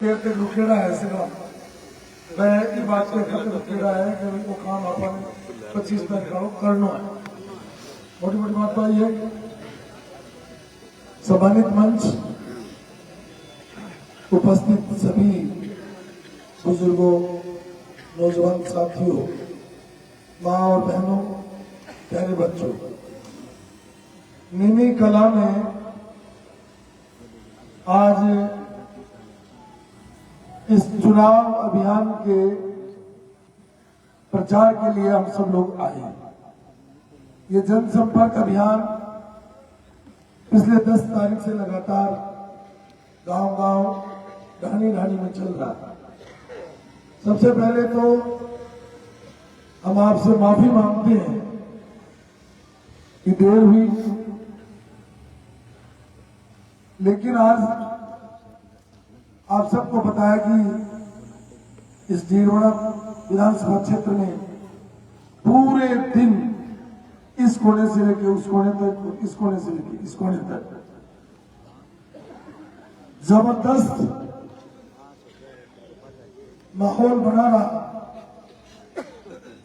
देर तक रुकेड़ा है सिर्फ मैं ये बात के खातिर रुकेड़ा है कि वो काम अपन 25 मिनट करो करना है। मोटी मोटी बात तो ये सम्मानित मंच, उपस्थित सभी बुजुर्गों, नौजवान साथियों, माँ और बहनों, प्यारे बच्चों, नीनी कला में आज इस चुनाव अभियान के प्रचार के लिए हम सब लोग आए हैं। ये जनसंपर्क अभियान पिछले 10 तारीख से लगातार गांव-गांव, ढाणी-ढाणी में चल रहा है। सबसे पहले तो हम आपसे माफी मांगते हैं कि देर हुई, लेकिन आज आप सबको पता है कि इस डीरवड़ा विधानसभा क्षेत्र में पूरे दिन इस कोने से लेकर उस कोने तक, इस कोने से लेकर इस कोने तक जबरदस्त माहौल बना रहा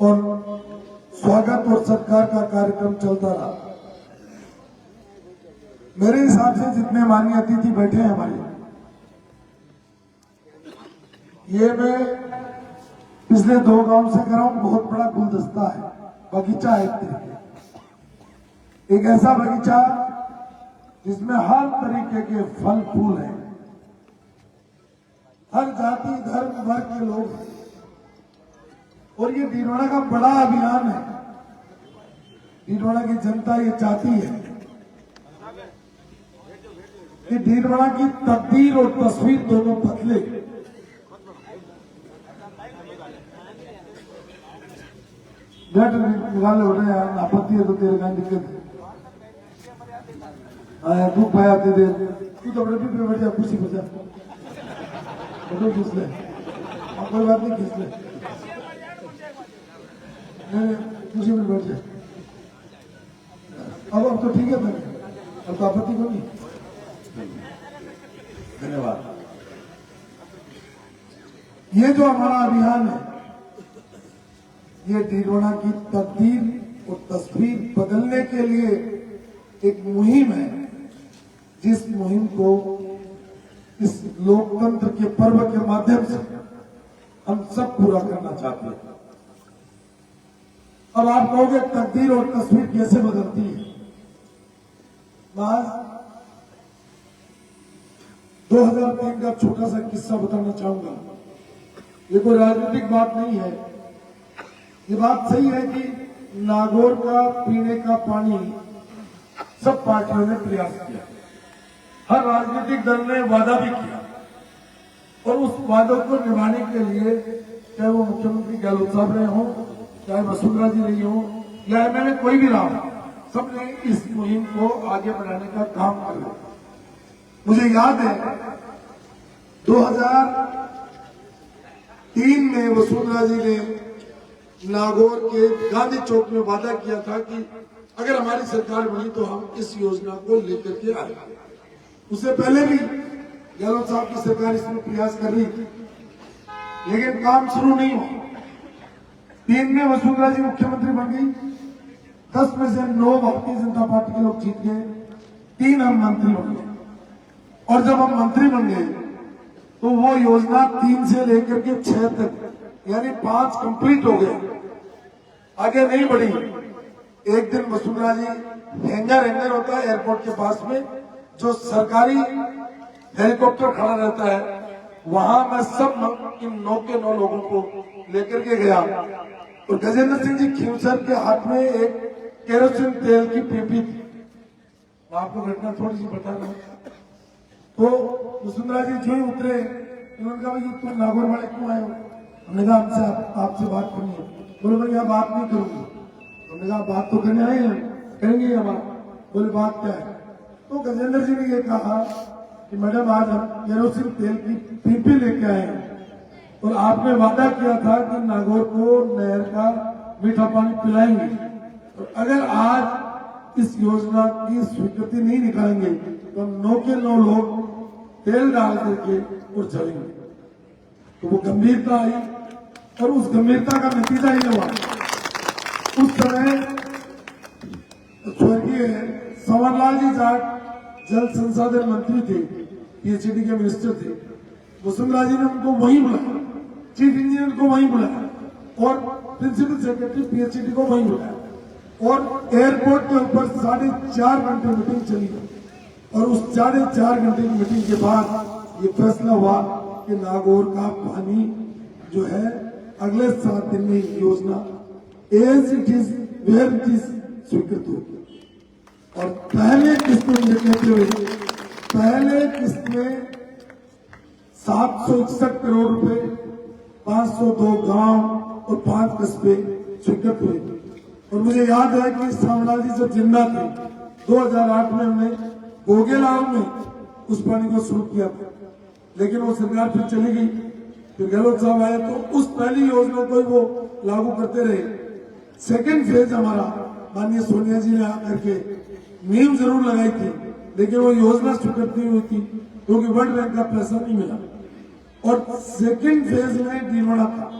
और स्वागत और सत्कार का कार्यक्रम चलता रहा। मेरे हिसाब से जितने माननीय अतिथि बैठे हैं हमारे, ये मैं पिछले 2 गांव से कर रहा हूं। बहुत बड़ा गुलदस्ता है, बगीचा है एक ऐसा बगीचा जिसमें हर तरीके के फल फूल हैं, हर जाति धर्म वर्ग के लोग हैं। और ये डीरवड़ा का बड़ा अभियान है। डीरवड़ा की जनता ये चाहती है कि डीरवड़ा की तकदीर और तस्वीर दोनों बदले। निकाले हो रहे यार, आपत्ति है तो तेरे का दिक्कत है। आया तू पाया दे तू तो अपने भी बैठ जा, कुर्सी पर जा, फोटो खींच ले, कोई बात नहीं, खींच ले, कुर्सी पर बैठ जा। अब तो ठीक है भाई, अब तो आपत्ति को नहीं। धन्यवाद। ये जो हमारा अभियान है, ये डीरवड़ा की तकदीर और तस्वीर बदलने के लिए एक मुहिम है, जिस मुहिम को इस लोकतंत्र के पर्व के माध्यम से हम सब पूरा करना चाहते हैं। अब आप कहोगे तकदीर और तस्वीर कैसे बदलती है? आज 2003 का छोटा सा किस्सा बताना चाहूंगा। ये कोई राजनीतिक बात नहीं है। ये बात सही है कि नागौर का पीने का पानी सब पार्टियों ने प्रयास किया, हर राजनीतिक दल ने वादा भी किया, और उस वादों को निभाने के लिए चाहे वो मुख्यमंत्री गहलोत साहब रहे हों, चाहे वसुंधरा जी रही हो, या एमएलए कोई भी रहा हो, सबने इस मुहिम को आगे बढ़ाने का काम किया। मुझे याद है 2003 में वसुंधरा जी ने नागौर के गांधी चौक में वादा किया था कि अगर हमारी सरकार बनी तो हम इस योजना को लेकर के आएंगे। उससे पहले भी गहलोत साहब की सरकार इसमें प्रयास कर रही थी, लेकिन काम शुरू नहीं हुआ। 3 में वसुंधरा जी मुख्यमंत्री बन गई, 10 में से 9 भारतीय जनता पार्टी के लोग जीत गए, 3 हम मंत्री बन गए। और जब हम मंत्री बन गए तो वो योजना 3 से लेकर के 6 तक, यानी 5 कंप्लीट हो गए, आगे नहीं बढ़ी। एक दिन वसुंधरा जी, हैंगर होता है एयरपोर्ट के पास में, जो सरकारी हेलीकॉप्टर खड़ा रहता है, वहां मैं सब इन 9 के 9 लोगों को लेकर के गया, और गजेंद्र सिंह जी खींवसर के हाथ में एक केरोसिन तेल की पीपी थी। मैं आपको घटना थोड़ी सी बता रहा हूँ। तो वसुंधरा जी जो ही उतरे, उन्होंने कहा भाई तुम नागौर वाले क्यों आए हो? हमने कहा हमसे आपसे बात करनी है। बोले मैं यहाँ बात नहीं करूंगी। हमने कहा बात तो करने आए हैं, करेंगे ये बात। बोले बात क्या है? तो गजेंद्र जी ने ये कहा कि मैडम आज हम केरोसिन तेल की पीपी लेके आए हैं, और आपने वादा किया था कि नागौर को नहर का मीठा पानी पिलाएंगे, और अगर आज इस योजना की स्वीकृति नहीं निकालेंगे तो 9 के 9 लोग तेल डाल करके और चलेंगे। तो वो गंभीरता आई और उस गंभीरता का नतीजा ये हुआ, उस समय स्वर्गीय संवरलाल जी जाट जल संसाधन मंत्री थे, पीएचडी के मिनिस्टर थे। वसुंधरा जी ने उनको वहीं बुलाया, चीफ इंजीनियर को वहीं बुलाया और प्रिंसिपल सेक्रेटरी पीएचडी को वहीं बुलाया और एयरपोर्ट के ऊपर 4.5 घंटे मीटिंग चली और उस 4.5 घंटे की मीटिंग के बाद ये फैसला हुआ कि नागौर का पानी जो है अगले 7 दिन में योजना as it is where it is स्वीकृत होगी। और पहले किस्त में कहते हुए पहले किस्त में 761 करोड़ रुपए, 502 गांव और 5 कस्बे स्वीकृत हुए। और मुझे याद है कि सामलाल जी जब जिंदा थे 2008 में हमने गोगेलाल में उस पानी को शुरू किया था, लेकिन वो सरकार फिर चली गई, फिर गहलोत साहब आए तो उस पहली योजना को ही वो लागू करते रहे। सेकेंड फेज हमारा माननीय सोनिया जी ने आकर के नींव जरूर लगाई थी, लेकिन वो योजना स्वीकृत नहीं हुई थी क्योंकि वर्ल्ड बैंक का पैसा नहीं मिला। और सेकेंड फेज में डीनोड़ा था,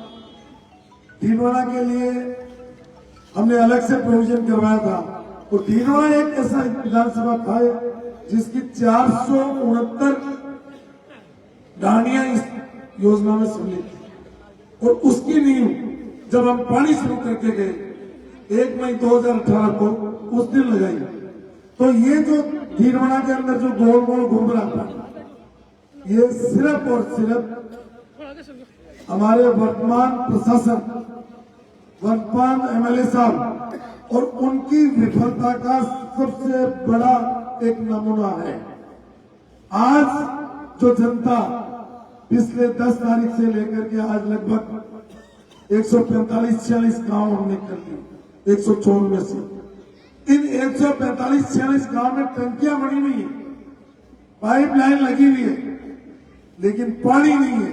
डीनोड़ा के लिए हमने अलग से प्रोविजन करवाया था। और डीनोड़ा एक ऐसा विधानसभा था जिसकी 469 ढाणियां इस योजना में सम्मिलित थी और उसकी नींव जब हम पानी शुरू करके गए 1 मई 2018 को उस दिन लगाई। तो ये जो डीनोड़ा के अंदर जो गोल गोल घूम रहा था, ये सिर्फ और सिर्फ हमारे वर्तमान प्रशासन, वर्तमान एमएलए साहब और उनकी विफलता का सबसे बड़ा एक नमूना है। आज जो जनता पिछले 10 तारीख से लेकर के आज लगभग 145-46 गांव हमने कर दी 154 में से। इन 145-46 गांव में टंकियां बनी हुई है, पाइपलाइन लगी हुई है, लेकिन पानी नहीं है।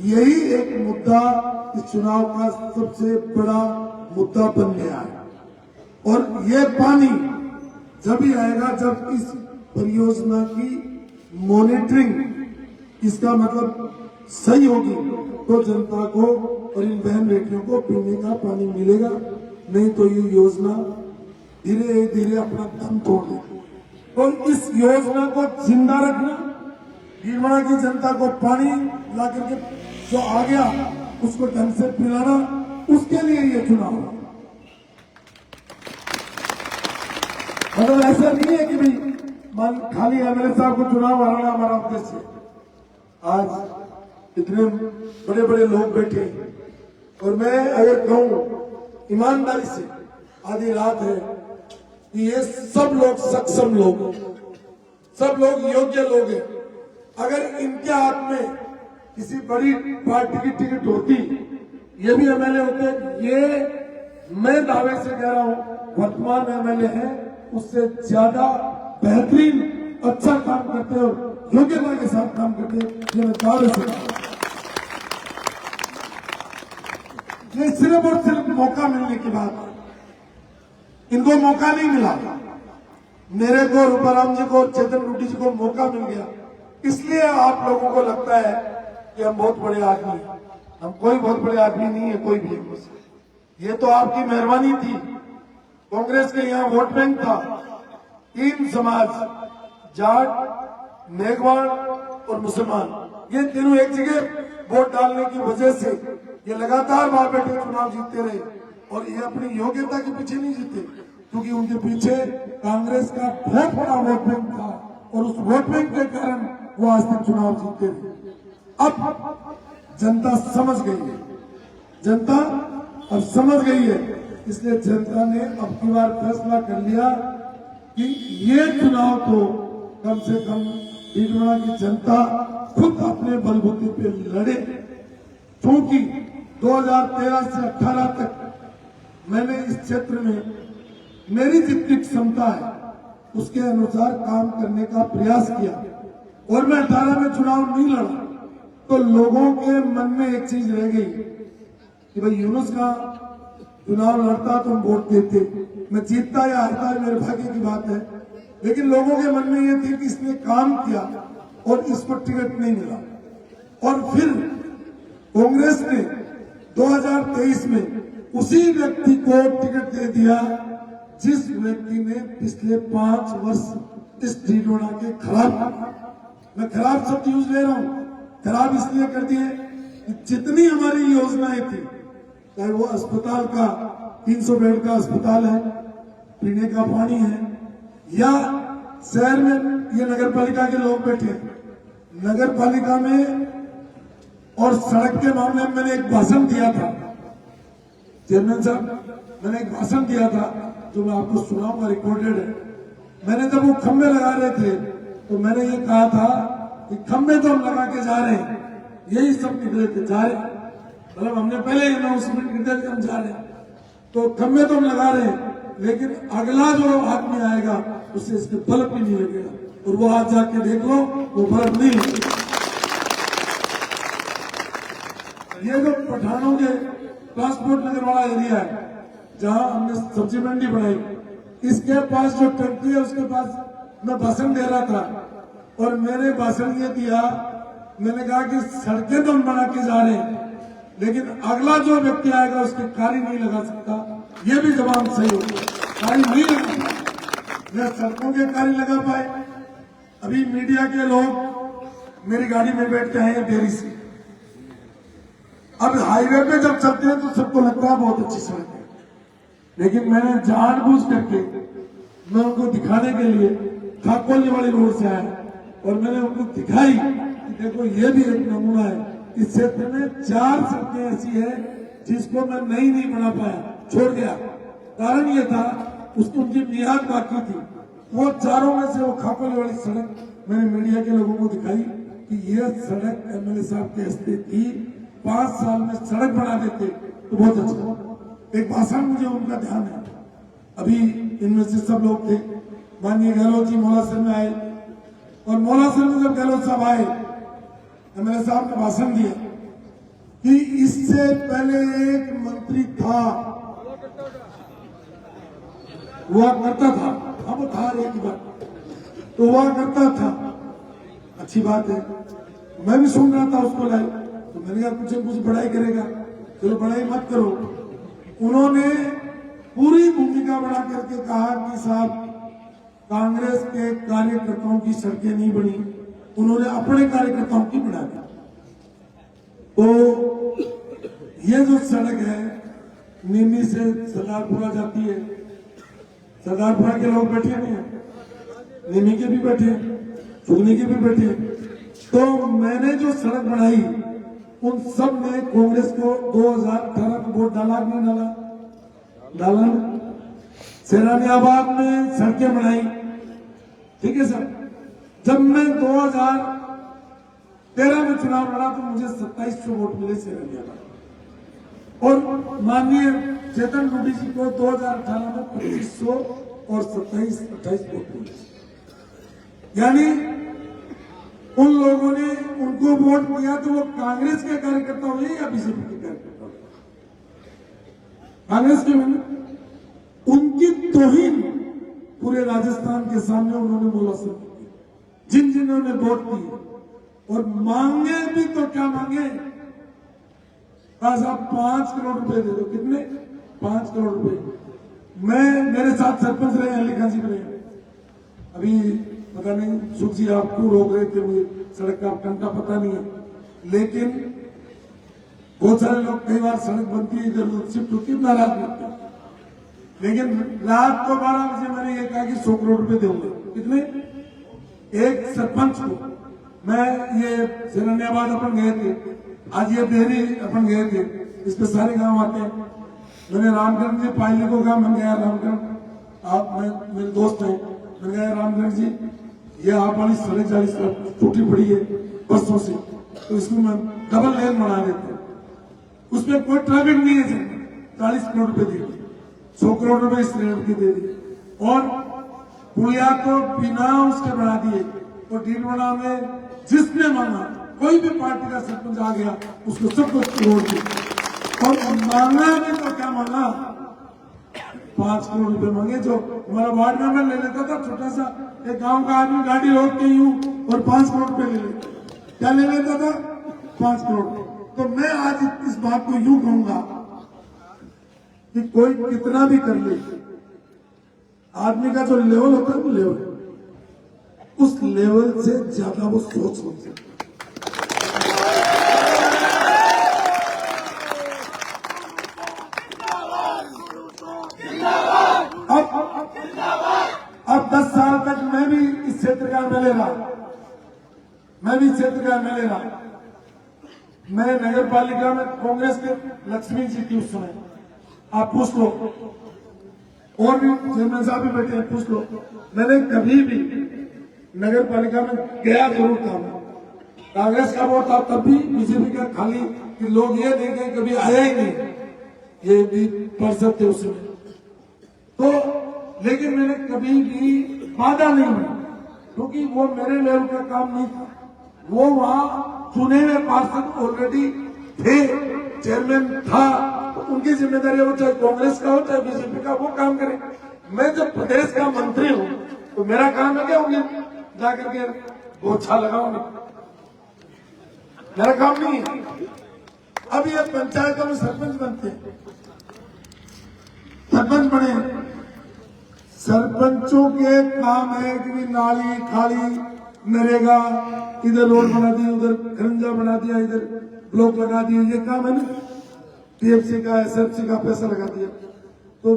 यही एक मुद्दा इस चुनाव का सबसे बड़ा मुद्दा बन गया है। और ये पानी जब ही आएगा जब इस परियोजना की मॉनिटरिंग इसका मतलब सही होगी तो जनता को और इन बहन बेटियों को पीने का पानी मिलेगा, नहीं तो ये योजना धीरे धीरे अपना दम तोड़ देगी। तो इस योजना को जिंदा रखना, भीलवाड़ा की जनता को पानी ला करके जो आ गया उसको ढंग से पिलाना, उसके लिए ये चुनाव है। मतलब ऐसा नहीं है कि भाई खाली एमएलए साहब को चुनाव हराना हमारा उद्देश्य। आज इतने बड़े बड़े लोग बैठे और मैं अगर कहूं ईमानदारी से, आधी रात है कि ये सब लोग सक्षम लोग, सब लोग योग्य लोग हैं। अगर इनके हाथ में किसी बड़ी पार्टी की टिकट होती, ये भी एमएलए होते, ये मैं दावे से कह रहा हूं वर्तमान एमएलए है उससे ज्यादा बेहतरीन अच्छा काम करते और योग्यता के साथ काम करते, ये मैं दावे से ये सिर्फ और सिर्फ मौका मिलने की बात है। इनको मौका नहीं मिला, मेरे को, रूपाराम जी को, चेतन रूडी जी को मौका मिल गया, इसलिए आप लोगों को लगता है कि हम बहुत बड़े आदमी हैं। हम कोई बहुत बड़े आदमी नहीं है, कोई भी। ये तो आपकी मेहरबानी थी। कांग्रेस के यहाँ वोट बैंक था, 3 समाज, जाट, मेघवाड़ और मुसलमान, ये तीनों एक जगह वोट डालने की वजह से ये लगातार वहां बैठे चुनाव जीतते रहे। और ये अपनी योग्यता के पीछे नहीं जीते, क्योंकि उनके पीछे कांग्रेस का बहुत बड़ा वोट बैंक था और उस वोट बैंक के कारण वो आज तक चुनाव जीतते रहे। अब जनता समझ गई है, जनता अब समझ गई है, इसलिए जनता ने अब की बार फैसला कर लिया कि ये चुनाव तो कम से कम भीलवाड़ा की जनता खुद अपने बलबूते पे लड़े। क्योंकि 2013 से 18 तक मैंने इस क्षेत्र में मेरी जितनी क्षमता है उसके अनुसार काम करने का प्रयास किया और मैं 18 में चुनाव नहीं लड़ा तो लोगों के मन में एक चीज रह गई कि भाई यूनुस का चुनाव लड़ता तो हम वोट देते, मैं जीतता या हारता है मेरे भाग्य की बात है, लेकिन लोगों के मन में ये थी कि इसने काम किया और इस पर टिकट नहीं मिला। और फिर कांग्रेस ने 2023 में उसी व्यक्ति को टिकट दे दिया जिस व्यक्ति ने पिछले 5 वर्ष इस ढिंढोरा के खराब, मैं खराब शब्द यूज ले रहा हूं, खराब इसलिए कर दिए कि जितनी हमारी योजनाएं थी, चाहे वो अस्पताल का 300 बेड का अस्पताल है, पीने का पानी है, या शहर में ये नगर पालिका के लोग बैठे हैं, नगर पालिका में और सड़क के मामले में मैंने एक भाषण दिया था चेयरमैन साहब, मैंने एक भाषण दिया था जो मैं आपको सुनाऊंगा, रिकॉर्डेड है। मैंने जब वो खंबे लगा रहे थे तो मैंने ये कहा था कि खंबे तो हम लगा के जा रहे हैं, यही सब निकले थे, जा रहे, मतलब हमने पहले अनाउंसमेंट कर दिया कि हम जा रहे हैं, तो खंबे तो हम लगा रहे हैं, लेकिन अगला जो आदमी आएगा उससे इसके बल्ब भी नहीं लगेगा, और वो आज जाके देख लो वो बल्ब नहीं लगेगा। ये जो पठानों के ट्रांसपोर्ट नगर वाला एरिया है जहां हमने सब्जी मंडी बनाई, इसके पास जो टंकी है उसके पास मैं भाषण दे रहा था, और मैंने भाषण ये दिया, मैंने कहा कि सड़कें तो हम बना के जा रहे हैं, लेकिन अगला जो व्यक्ति आएगा उसके कारी नहीं लगा सकता। ये भी जवाब सही हो, कारी नहीं लगा, न सड़कों के कारी लगा पाए। अभी मीडिया के लोग मेरी गाड़ी में बैठते हैं डेरी से, अब हाईवे पे जब चलते हैं तो सबको लगता है बहुत अच्छी सड़क है, लेकिन मैंने जानबूझ करके मैं उनको दिखाने के लिए खाकोली वाली रोड से आया और मैंने उनको दिखाई कि देखो ये भी एक नमूना है। इस क्षेत्र में 4 सड़कें ऐसी है जिसको मैं नहीं बना पाया, छोड़ गया। कारण ये था उसको उनकी मियाद बाकी थी, वो चारों में से वो खाकोली वाली सड़क मैंने मीडिया के लोगों को दिखाई कि ये सड़क एमएलए साहब के हस्ते थी, 5 साल में सड़क बना देते तो बहुत अच्छा। एक भाषण मुझे उनका ध्यान है, अभी इनमें से सब लोग थे, माननीय गहलोत जी मौलासर में आए, और मौलासर में जब गहलोत साहब आए एमएलए साहब ने भाषण दिया कि इससे पहले एक मंत्री था, हुआ करता था, अब था एक बात तो हुआ करता था, अच्छी बात है, मैं भी सुन रहा था उसको लाइव, तो मैंने कहा कुछ बढ़ाई करेगा, चलो बढ़ाई मत करो। उन्होंने पूरी भूमिका बना करके कहा कि साहब कांग्रेस के कार्यकर्ताओं की सड़कें नहीं बनी, उन्होंने अपने कार्यकर्ताओं की बना दी। तो ये जो सड़क है नीमी से सरदारपुरा जाती है, सरदारपुरा के लोग बैठे नहीं है, नीमी के भी बैठे, चुगनी के भी बैठे, तो मैंने जो सड़क बनाई उन सब ने कांग्रेस को 2018 को वोट डाला नहीं डाला सेनानियाबाद में सड़कें बनाई, ठीक है सर। जब मैं 2013 में चुनाव लड़ा तो मुझे 2700 वोट मिले सेनानियाबाद, और माननीय चेतन रूडी जी को 2018 में 2500 और 27-28 वोट मिले, यानी उन लोगों ने उनको वोट दिया तो वो कांग्रेस के कार्यकर्ता हुए या बीजेपी के कार्यकर्ता हुए, कांग्रेस के मैंने उनकी तौहीन पूरे राजस्थान के सामने उन्होंने बोला सब, जिन जिन्होंने वोट दिए, और मांगे भी तो क्या मांगे, साहब 5 करोड़ रुपए दे दो, कितने 5 करोड़ रुपए। मैं मेरे साथ सरपंच रहे, अली खान जी रहे, अभी पता नहीं सुख जी आपको रोक रहे थे, मुझे सड़क का घंटा पता नहीं है, लेकिन बहुत सारे लोग कई बार सड़क बनती है इधर उधर शिफ्ट होती है, नाराज होते हैं, लेकिन रात को 12 बजे मैंने ये कहा कि 100 करोड़ रुपए दूंगा, कितने, एक सरपंच को। मैं ये सेनानियाबाद अपन गए थे, आज ये देहरी अपन गए थे, इस पे सारे गांव आते हैं, मैंने रामगढ़ जी पायली को कहा, मैं गया रामगढ़, आप मेरे दोस्त हैं, मैंने कहा रामगढ़ जी ये आप वाली 40 टूटी पड़ी है बरसों से, तो इसको मैं डबल लेन बना देता हूँ, उसमें कोई ट्रैफिक नहीं है, 40 करोड़ रुपए दिए, 100 करोड़ रुपए इस रेट की दे दी, और पुलिया को बिना उसके बना दिए, और ढीलवाड़ा में जिसने मांगा, कोई भी पार्टी का सरपंच आ गया उसको सब कुछ तोड़ दिया, और मांगा भी तो क्या मांगा, 5 करोड़ रुपए मांगे, जो हमारा वार्ड मेंबर ले लेता था, छोटा सा एक गांव का आदमी गाड़ी रोक के यूं और 5 करोड़ रुपए ले लेता। क्या ले लेता था? 5 करोड़। तो मैं आज इस बात को यूं कहूंगा कि कोई कितना भी कर ले, आदमी का जो लेवल होता है वो लेवल, उस लेवल से ज्यादा वो सोच नहीं सकता। अब 10 साल तक मैं भी इस क्षेत्र का एमएलए रहा, मैं नगर पालिका में कांग्रेस के लक्ष्मी जी थी उस समय, आप पूछ लो, और भी चेयरमैन साहब भी बैठे हैं, पूछ लो। मैंने कभी भी नगर पालिका में गया जरूर था, कांग्रेस का वोट था तब भी, बीजेपी का खाली, कि लोग ये नहीं गए, कभी आया ही नहीं, ये भी पार्षद थे उसमें। तो लेकिन मैंने कभी भी वादा नहीं किया, क्योंकि वो मेरे लेवल का काम नहीं था। वो वहां चुने हुए पार्षद ऑलरेडी थे, चेयरमैन था, तो उनकी जिम्मेदारी हो, चाहे कांग्रेस का हो चाहे बीजेपी का, वो काम करे। मैं जब प्रदेश का मंत्री हूं तो मेरा काम है क्या, उन्हें जाकर के बोछा लगाऊंगा, मेरा काम नहीं है। अब ये पंचायतों में सरपंच बनते हैं, सरपंच बने, सरपंचों के काम है कि नाली खाली नरेगा, इधर रोड बना दी, उधर खरंजा बना दिया, इधर ब्लॉक लगा दिए, ये काम है ना। टीएफसी का एसएफसी का पैसा लगा दिया। तो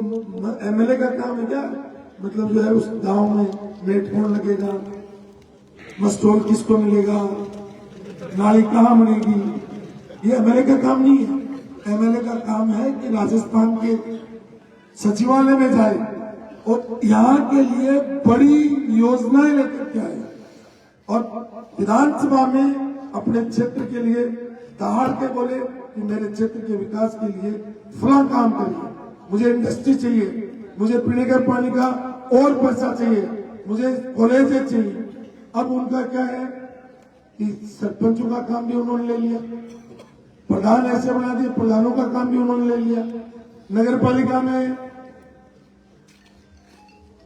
एमएलए का काम है क्या, मतलब जो है उस गांव में नेट कौन लगेगा, मस्टोल किसको मिलेगा, नाली कहाँ बनेगी, ये एमएलए का काम नहीं है। एमएलए का काम है कि राजस्थान के सचिवालय में जाए और यहाँ के लिए बड़ी योजनाएं लेकर के आए, और विधानसभा में अपने क्षेत्र के लिए दहाड़ के बोले कि मेरे क्षेत्र के विकास के लिए फलां काम करिए, मुझे इंडस्ट्री चाहिए, मुझे पीने के पानी का और पैसा चाहिए, मुझे कॉलेज चाहिए। अब उनका क्या है कि सरपंचों का काम भी उन्होंने ले लिया, प्रधान ऐसे बना दिए, प्रधानों का काम भी उन्होंने ले लिया। नगर पालिका में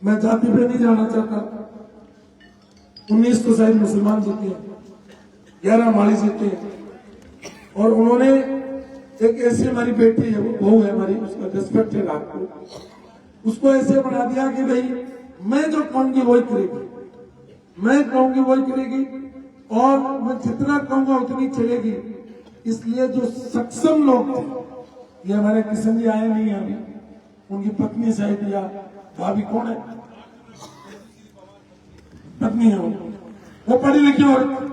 मैं जाति पे नहीं जाना चाहता, 19 तो शायद मुसलमान जीते हैं, 11 माली जीते हैं, और उन्होंने एक ऐसी, हमारी बेटी है, वो बहू है हमारी, उसका रिस्पेक्ट है रात को, उसको ऐसे बना दिया कि भाई मैं जो कहूंगी वही करेगी, मैं कहूंगी वही करेगी, और मैं जितना कहूंगा उतनी चलेगी। इसलिए जो सक्षम लोग थे, ये हमारे किशन जी आए नहीं अभी, उनकी पत्नी शायद या भाभी कौन है, पत्नी है वो पढ़ी लिखी औरत,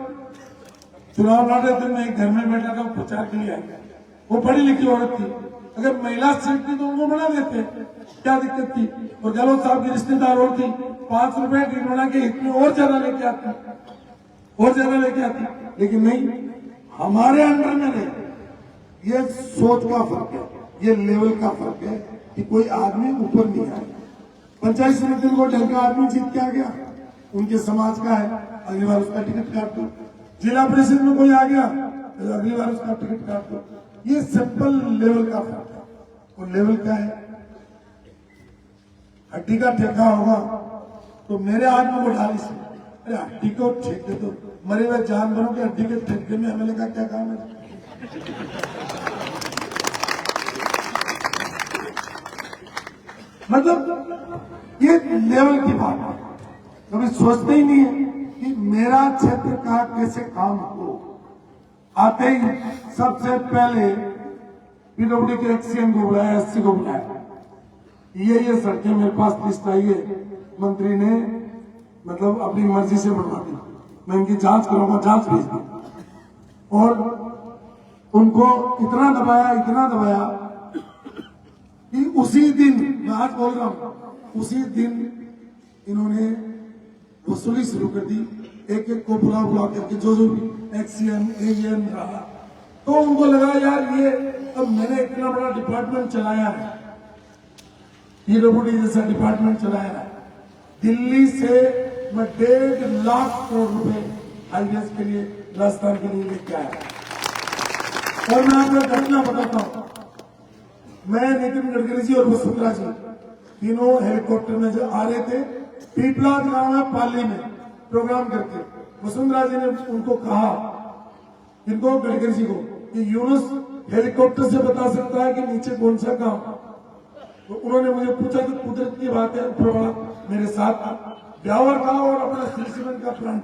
चुनाव लड़ रहे थे, मैं एक घर में बैठा था प्रचार के लिए आया, वो पढ़ी लिखी औरत थी। अगर महिला सीट थी तो उनको बना देते, क्या दिक्कत थी। और गहलोत साहब की रिश्तेदार और थी, 5 रुपए टिकट बना के इतनी और ज्यादा लेके आती, और ज्यादा लेके आती, लेकिन नहीं, हमारे अंडर में नहीं। ये सोच का फर्क है, ये लेवल का फर्क है कि कोई आदमी ऊपर नहीं आया। पंचायत समिति को ढंग का आदमी जीत के आ गया, उनके समाज का है, अगली बार उसका टिकट काट दो। जिला परिषद में कोई आ गया तो अगली बार उसका टिकट काट दो। ये सिंपल लेवल का फर्क है। और लेवल क्या है, हड्डी का ठेका होगा तो मेरे हाथ में वो ढाली से, अरे हड्डी को ठेके दो, मरे हुए जानवरों के हड्डी के ठेके में एमएलए का क्या काम है। मतलब ये लेवल की बात है, कभी सोचते ही नहीं है कि मेरा क्षेत्र का कैसे काम हो। आते ही सबसे पहले पीडब्ल्यूडी के एक्सीएम को बुलाया, एससी को बुलाया, ये सड़कें मेरे पास लिस्ट आई है, मंत्री ने मतलब अपनी मर्जी से बनवा दी, मैं इनकी जांच करूंगा, जांच भेज दी। और उनको इतना दबाया कि उसी दिन, मैं आज बोल रहा हूं, उसी दिन इन्होंने वसूली शुरू कर दी, एक एक को बुला करके, जो भी एक्सीएम एएम रहा, तो उनको लगा यार ये अब मैंने इतना बड़ा डिपार्टमेंट चलाया है, पीडब्ल्यूडी जैसा डिपार्टमेंट चलाया है, दिल्ली से मैं 1.5 लाख करोड़ रुपए हाईवेज के लिए, राजस्थान के लिए लेके आया। और मैं आपको घटना बताता हूं, मैं नितिन गडकरी जी और वसुंधरा जी तीनों हेलीकॉप्टर में जो आ रहे थे, पीपलाद गांव है पाली में प्रोग्राम करके, वसुंधरा जी ने उनको कहा, इनको गडकरी जी को, कि यूनुस हेलीकॉप्टर से बता सकता है कि नीचे कौन सा गांव। तो उन्होंने मुझे पूछा कि कुदरत की बात है, थोड़ा मेरे साथ ब्यावर था और अपना सीमेंट का प्लांट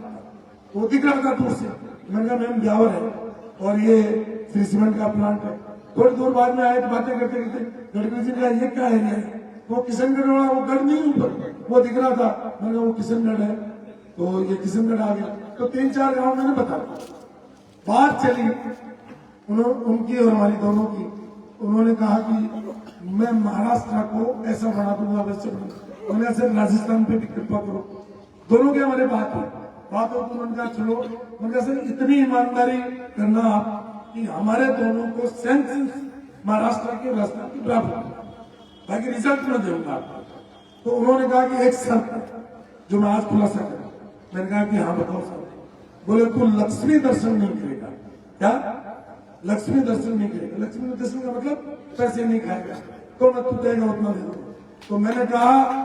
वो दिख रहा था दूर से। मैंने कहा मैम ब्यावर है और ये सीमेंट का प्लांट है। थोड़ी दूर बाद में आए तो बातें करते करते गडकरी जी ने कहा ये क्या एरिया है? वो किशनगढ़ वाला, वो गढ़ नहीं ऊपर वो दिख रहा था। मैंने कहा वो किशनगढ़ है, तो ये किशनगढ़ आ गया। तो 3-4 गांव मैंने बताया। बात चली उनकी और हमारी दोनों की। उन्होंने कहा कि मैं महाराष्ट्र को ऐसा बना दूंगा, वैसे बना। मैंने ऐसे राजस्थान पे भी कृपा करो। दोनों के हमारे बात हो तो उन्होंने कहा चलो। मैंने कहा इतनी ईमानदारी करना आप कि हमारे दोनों को सेंस महाराष्ट्र के राजस्थान की बराबर, बाकी रिजल्ट में दूंगा आपको। तो उन्होंने कहा कि एक शर्त जो मैं आज खुलासा करूं। मैंने कहा कि हाँ बताओ सर। बोले तू लक्ष्मी दर्शन नहीं करेगा। क्या? लक्ष्मी दर्शन नहीं करेगा। लक्ष्मी दर्शन का मतलब पैसे नहीं खाएगा, तो मैं तू देगा उतना दे दूंगा। तो मैंने कहा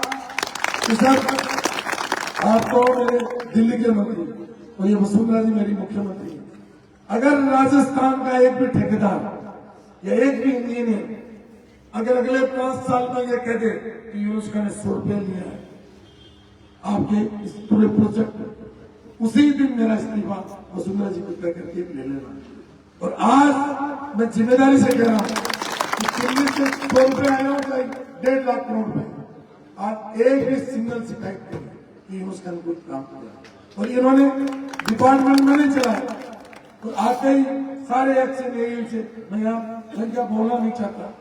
कि सर आप तो मेरे दिल्ली के मंत्री और ये वसुंधरा जी मेरी मुख्यमंत्री है। अगर राजस्थान का एक भी ठेकेदार या एक भी इंजीनियर अगर अगले 5 साल में ये कह दे कि यूनुस खान ने 100 रुपये लिया है आपके इस पूरे प्रोजेक्ट में, उसी दिन मेरा इस्तीफा वसुंधरा जी को तय करके ले लेना। और आज मैं जिम्मेदारी से कह रहा हूं कि दिल्ली से 100 रुपये आया हो चाहे 1.5 लाख करोड़ रुपए, आज एक भी सिंगल शिकायत नहीं कि यूनुस खान कुछ काम किया। और इन्होंने डिपार्टमेंट में नहीं चलाया। और आते ही सारे एक्शन यही से मैं यहाँ संख्या बोलना नहीं चाहता।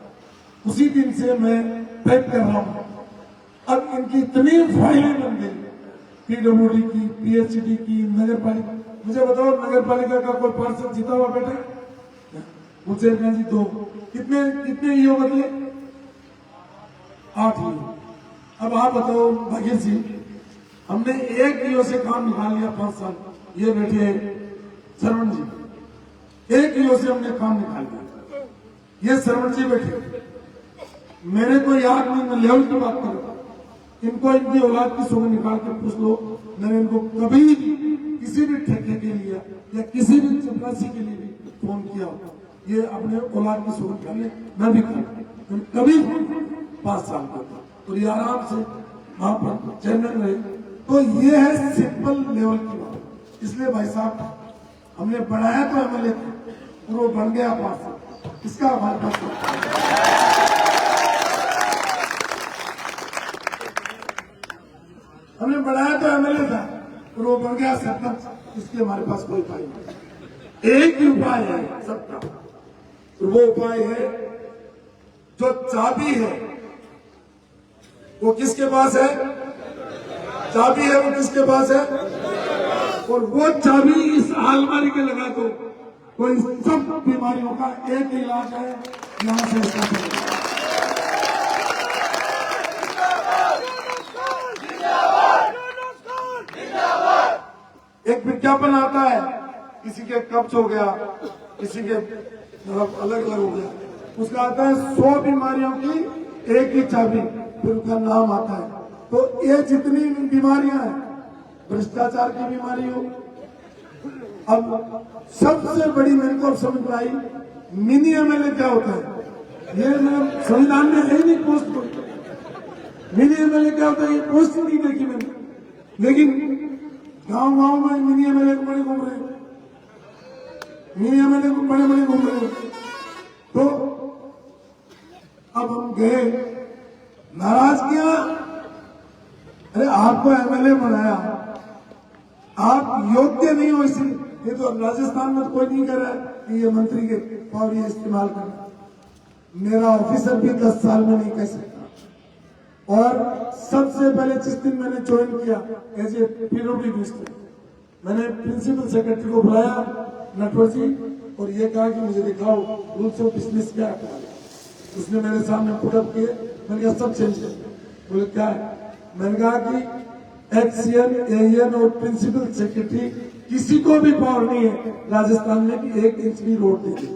उसी दिन से मैं पैक कर रहा हूं। अब इनकी इतनी फाइलें बन गई, पीडब्ल्यूडी की, पीएचडी की, नगर पालिका। मुझे बताओ नगर पालिका का कोई पार्षद जीता हुआ बेटा? मुझे जी 2। कितने ईओ बदले? 8 ईओ। अब आप बताओ भाग्य जी, हमने 1 ईओ से काम निकाल लिया 5 साल। ये बैठे श्रवण जी, 1 ईओ से हमने काम निकाल लिया। ये श्रवण जी बैठे, मेरे को याद नहीं, मैं लेवल की बात करूं। इनको इनकी औलाद की सुबह निकाल के पूछ लो, मैंने इनको कभी किसी भी ठेके के लिए या किसी भी चपरासी के लिए भी फोन किया होगा। ये अपने औलाद की सुबह निकालने मैं भी कभी 5 साल का, और ये आराम से वहां पर चैनल रहे। तो ये है सिंपल लेवल की बात। इसलिए भाई साहब हमने बढ़ाया तो एमएलए और वो बन गया पार्षद, इसका हमारे पास हमने बढ़ाया तो एमएलए था और वो बन गया सरपंच, इसके हमारे पास कोई उपाय नहीं। एक ही उपाय है सबका, और वो उपाय है जो चाबी है वो किसके पास है? चाबी है वो किसके पास है? और वो चाबी इस अलमारी के लगा दो तो इन सब बीमारियों का एक इलाज है, यहां से इसका एक विज्ञापन आता है, किसी के कब्ज हो गया, किसी के मतलब अलग अलग हो गया, उसका आता है 100 बीमारियों की एक ही चाबी, फिर उसका नाम आता है। तो ये जितनी बीमारियां हैं, भ्रष्टाचार की बीमारी हो, अब सबसे बड़ी मेरे को समझ में आई मिनी एमएलए क्या होता है। ये मतलब संविधान में है नहीं पोस्ट को, मिनी एमएलए क्या होता है ये पोस्ट नहीं देखी मैंने, लेकिन गांव गांव में मिनी एमएलए को बड़े घूम रहे हैं, मिनी एमएलए को बड़े बड़े घूम रहे हैं। तो अब हम गए, नाराज किया, अरे आपको एमएलए बनाया, आप योग्य नहीं हो, इसलिए ये तो राजस्थान में तो कोई नहीं कर रहा है कि ये मंत्री के पावर ये इस्तेमाल करना। मेरा ऑफिसर भी 10 साल में नहीं कह सकता। और सबसे पहले जिस दिन मैंने ज्वाइन किया एज ए पीडब्ल्यूडी मिनिस्टर, मैंने प्रिंसिपल सेक्रेटरी को बुलाया नटवर जी, और ये कहा कि मुझे दिखाओ रूल्स ऑफ बिजनेस क्या है। उसने मेरे सामने पुटअप किए, मैंने कहा सब चेंज कर। बोले क्या है? मैंने कहा कि एक्सीएन, एएन और प्रिंसिपल सेक्रेटरी किसी को भी पावर नहीं है राजस्थान में कि 1 इंच भी रोड दे दे।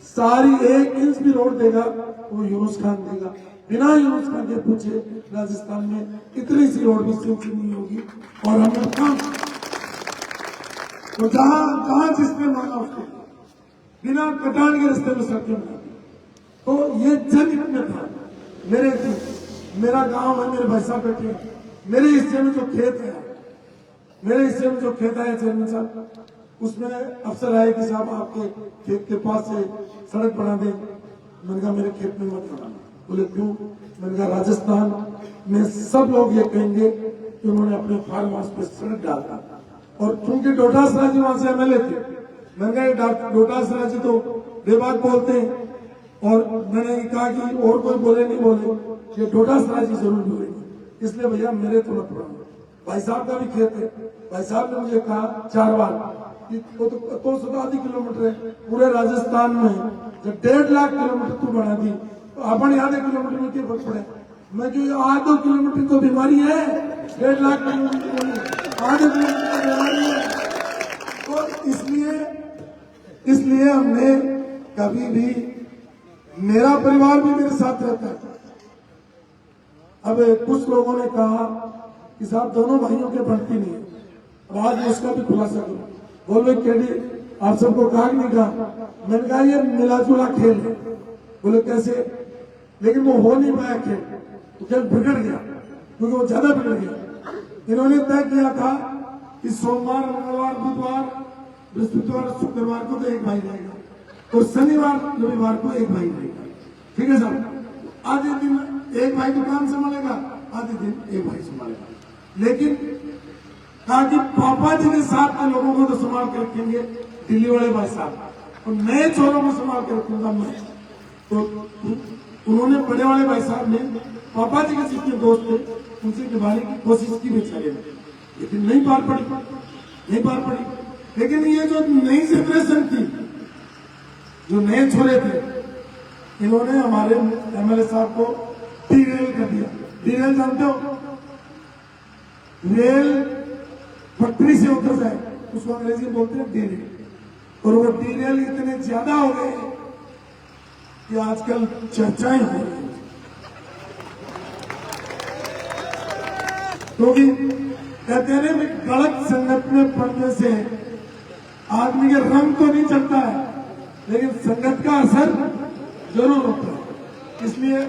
सारी 1 इंच भी रोड देगा वो यूनुस खान देगा, बिना यूनुस खान के पूछे राजस्थान में इतनी सी रोड भी सिंची नहीं होगी। और हमें काम तो जहां जहां जिसने मांगा उसको बिना कटान के रिश्ते में सड़कें बना दी। तो ये जनहित में था। मेरा गांव है, मेरे भाई साहब बैठे हैं, मेरे हिस्से में जो खेत है, मेरे हिस्से में जो खेत है चेयरमैन साहब, उसमें अफसर आए कि साहब आपके खेत के पास से सड़क बना दें। मैंने कहा मेरे खेत में मत बनाना। बोले क्यों? मैंने कहा राजस्थान में सब लोग ये कहेंगे कि उन्होंने अपने फार्म हाउस पे सड़क डाला। और क्योंकि डोटास राजी वहां से एमएलए थे, मैंने कहा डोटास राजी तो बेबाक बोलते हैं, और मैंने कहा कि और कोई बोले नहीं बोले, ये डोटास राजी जरूर बोलेंगे, इसलिए भैया मेरे तो मत पढ़ाओ। भाई साहब का भी खेत है, भाई साहब ने मुझे कहा 4 बार कि तो 170 किलोमीटर है पूरे राजस्थान में, जब 1.5 लाख किलोमीटर तू बढ़ा दी तो अपन आधे किलोमीटर में क्या फर्क पड़े। मैं जो 8 किलोमीटर तो बीमारी है, 1.5 लाख किलोमीटर आधे किलोमीटर की बीमारी है। तो इसलिए हमने कभी भी, मेरा परिवार भी मेरे साथ रहता है। अब कुछ लोगों ने कहा कि साहब दोनों भाइयों के बनती नहीं है, अब आज उसका भी खुलासा करो। बोले केडी आप सबको कहा नहीं कहा? मैंने कहा ये मिला जुला खेल है। बोले कैसे? लेकिन वो हो नहीं पाया खेल, तो खेल बिगड़ गया, क्योंकि वो ज्यादा बिगड़ गया। इन्होंने तय किया था कि सोमवार, मंगलवार, बुधवार, बृहस्पतिवार, शुक्रवार को तो एक भाई रहेगा, और शनिवार रविवार को एक भाई रहेगा। ठीक है साहब? आधे दिन एक भाई दुकान संभालेगा, आधे दिन एक भाई संभालेगा। लेकिन कहा कि पापा जी के साथ के लोगों को तो संभाल के रखेंगे दिल्ली वाले भाई साहब, और नए छोरों को संभाल के रखूंगा मैं। तो उन्होंने बड़े वाले भाई साहब ने पापा जी के जितने दोस्त थे उनसे निभाने की कोशिश की बेचारे, लेकिन नहीं पार पड़ी। लेकिन ये जो नई जनरेशन थी, जो नए छोरे थे, इन्होंने हमारे एमएलए साहब को डीरेल कर दिया। डीरेल जानते हो? रेल पटरी से उतर जाए उसको अंग्रेजी में बोलते हैं डीरेल। और वो डीरेल इतने ज्यादा हो गए कि आजकल चर्चाएं हो रही हैं, क्योंकि कहते हैं ना गलत संगत में पड़ने से आदमी के रंग तो नहीं चलता है, लेकिन संगत का असर जरूर होता है। इसलिए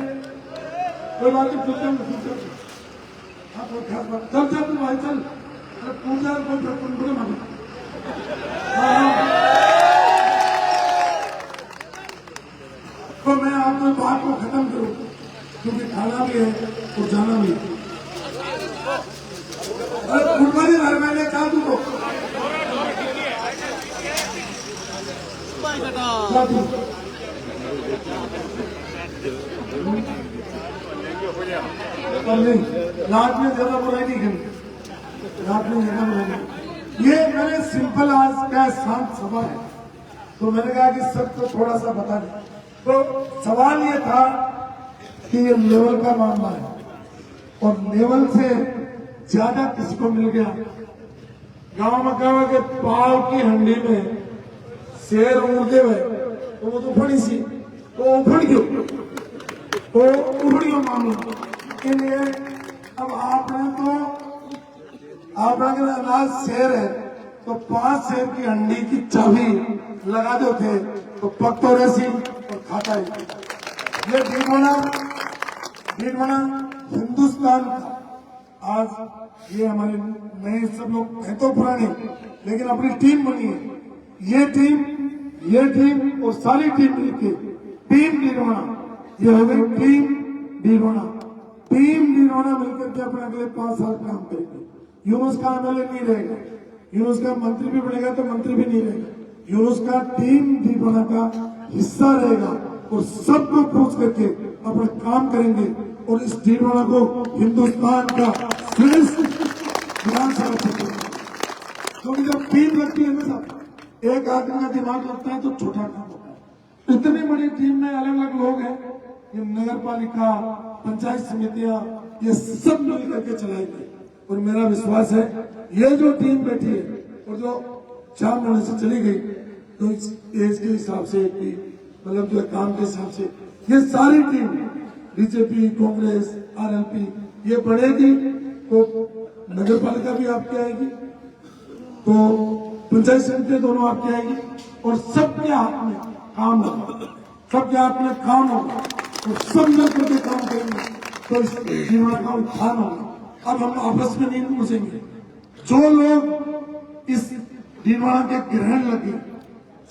कोई बात नहीं, चल भाई चल, पूजा कोई मांगे। तो मैं आपको बात को खत्म करूं, क्योंकि खाना भी है और जाना भी है। अरे घर मैंने कहा तुमको नहीं, रात में ज्यादा बुराई नहीं करनी, रात में ज्यादा बुराई नहीं। ये मैंने सिंपल आज का शांत सभा है, तो मैंने कहा कि सबको थोड़ा सा बता दें। तो सवाल ये था कि ये लेवल का मामला है, और लेवल से ज्यादा किसको मिल गया? गांव मकावा के पाव की हंडी में शेर उड़ते हुए, तो वो तो फड़ी सी, तो उफड़ गयो, तो उफड़ियो मामला के लिए। अब आपने अनाज शेर है, तो 5 शेर की हंडी की चाबी लगा दो थे तो पक तो रसी और खाता ही। ये भीड़वना हिंदुस्तान का आज ये हमारे नए सब लोग हैं तो पुराने, लेकिन अपनी टीम बनी है। ये टीम और सारी टीम मिलकर टीम भीड़वना, ये हो गई टीम भीड़वना। टीम भीड़वना मिलकर के अपने अगले 5 साल काम करेंगे। यूनुस का एमएलए नहीं रहेगा, यूनुस का मंत्री भी बनेगा तो मंत्री भी नहीं रहेगा, यूनुस का टीम भीड़वना का हिस्सा रहेगा, और सबको पूछ करके अपना काम करेंगे, और इस भीड़वना को हिंदुस्तान का श्रेष्ठ विधानसभा क्षेत्र। क्योंकि जब टीम लगती है ना साहब, एक आदमी का दिमाग लगता है तो छोटा काम होता है। इतनी बड़ी टीम में अलग अलग लोग हैं, ये नगर पालिका, पंचायत समितियां, ये सब मिल करके चलाएंगे। और मेरा विश्वास है ये जो टीम बैठी है और जो 4 महीने से चली गई, तो इस एज के हिसाब से, मतलब जो काम के हिसाब से, ये सारी टीम बीजेपी, कांग्रेस, आरएलपी ये बढ़ेगी, तो नगर पालिका भी आपकी आएगी। तो पंचायत समिति दोनों आपकी आएगी और सबके हाथ में काम होगा, सबके हाथ में काम होगा और सब मिलकर के काम करेंगे तो इस जीवन का उत्थान होगा। अब हम आपस में नहीं पूछेंगे, जो लोग इस निर्माण के ग्रहण लगे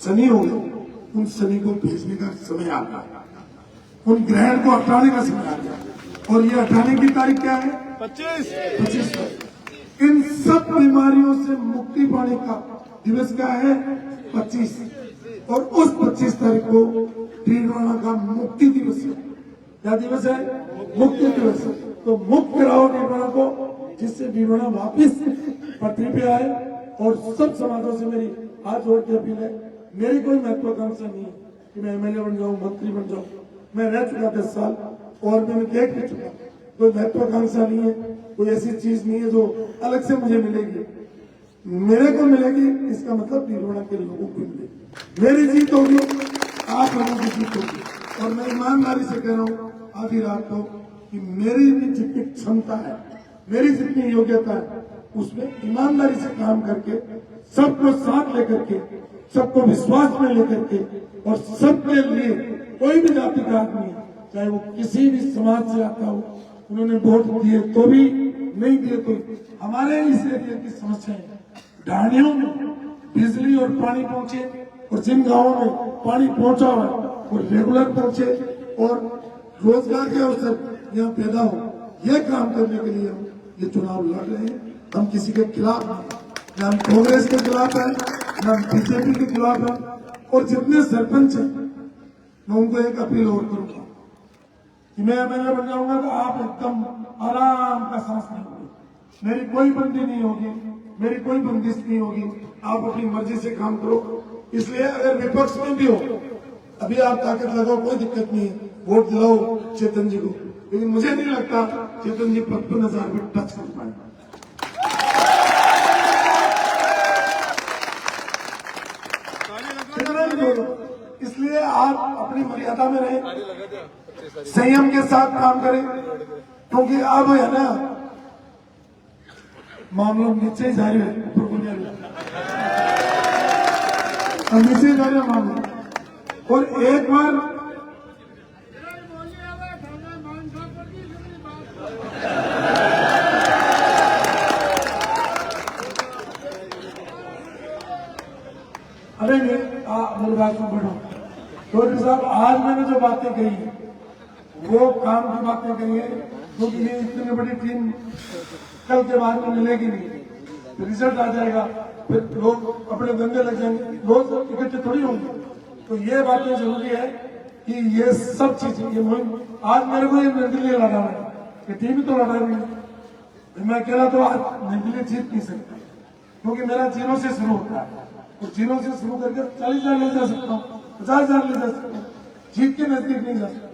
शनि हो गए, उन शनि को भेजने का समय आ गया, उन ग्रहण को हटाने का समय आ गया। और ये हटाने की तारीख क्या है? 25 तारीख। इन सब बीमारियों से मुक्ति पाने का दिवस क्या है? 25। और उस 25 तारीख को डीडवाना का मुक्ति दिवस है। क्या दिवस है? मुक्ति दिवस। तो मुक्त कराओ डीडवाना को, जिससे डीडवाना वापिस पटरी पे आए। और सब समाजों से मेरी हाथ जोड़ के अपील है, मेरी कोई महत्वाकांक्षा नहीं है कि मैं एमएलए बन जाऊं, मंत्री बन जाऊं। मैं रह चुका 10 साल और मैं देख भी चुका। कोई महत्वाकांक्षा नहीं है, कोई ऐसी चीज नहीं है जो अलग से मुझे मिलेगी। मेरे को मिलेगी, इसका मतलब डीडवाना के लोगों को मिलेगी। मेरी जीत होगी, आप लोगों की जीत होगी। और मैं ईमानदारी से कह रहा हूँ आधी रात को कि मेरी भी जितनी क्षमता है, मेरी जितनी योग्यता है, उसमें ईमानदारी से काम करके, सबको साथ लेकर के, सबको विश्वास में लेकर के और सबके लिए, कोई भी जाति का आदमी है, चाहे वो किसी भी समाज से आता हो, उन्होंने वोट दिए तो भी, नहीं दिए तो, हमारे इस एरिया की समस्या है ढाणियों में बिजली और पानी पहुंचे, और जिन गांवों में पानी पहुंचा हुआ है वो रेगुलर पहुंचे और रोजगार के अवसर यहाँ पैदा हो। ये काम करने के लिए हम ये चुनाव लड़ रहे हैं। हम किसी के खिलाफ नहीं, न हम कांग्रेस के खिलाफ है, न हम बीजेपी के खिलाफ है। और जितने सरपंच हैं, मैं उनको एक अपील और करूंगा कि मैं एमएलए बन जाऊंगा तो आप एकदम आराम का सांस नहीं होगी, मेरी कोई बंदी नहीं होगी, मेरी कोई बंदिश नहीं होगी, आप अपनी मर्जी से काम करो। इसलिए अगर विपक्ष में भी हो, अभी आप ताकत लगाओ, कोई दिक्कत नहीं है, वोट दिलाओ चेतन जी को, लेकिन मुझे नहीं लगता चेतन जी 55,000 में टच कर पाएंगे। इसलिए आप अपनी मर्यादा में रहें, संयम के साथ काम करें, क्योंकि अब है ना मामला नीचे जा रहे हैं, ऊपर को नहीं आ रहे, नीचे जा रहे मामला। और एक बार अरे नहीं, मेरी बात को बढ़ो। चौधरी साहब, आज मैंने जो बातें कही वो काम की बातें कही है, क्योंकि ये इतनी बड़ी टीम कल के बाद में मिलेगी नहीं, फिर रिजल्ट आ जाएगा, फिर लोग अपने दंगे लग जाएंगे, लोग इकट्ठे थोड़ी होंगे। तो ये बातें जरूरी है कि ये सब चीजें, ये मुहिम आज मेरे को ये निर्दलीय लड़ा है कि टीम तो लड़ा रही है, मैं अकेला तो आज निर्दलीय जीत नहीं सकता, क्योंकि मेरा 0 से शुरू होता है और 0 से शुरू करके 40,000 ले जा सकता हूँ, 50,000 ले जा सकता हूँ, जीत के नजदीक नहीं जा सकता।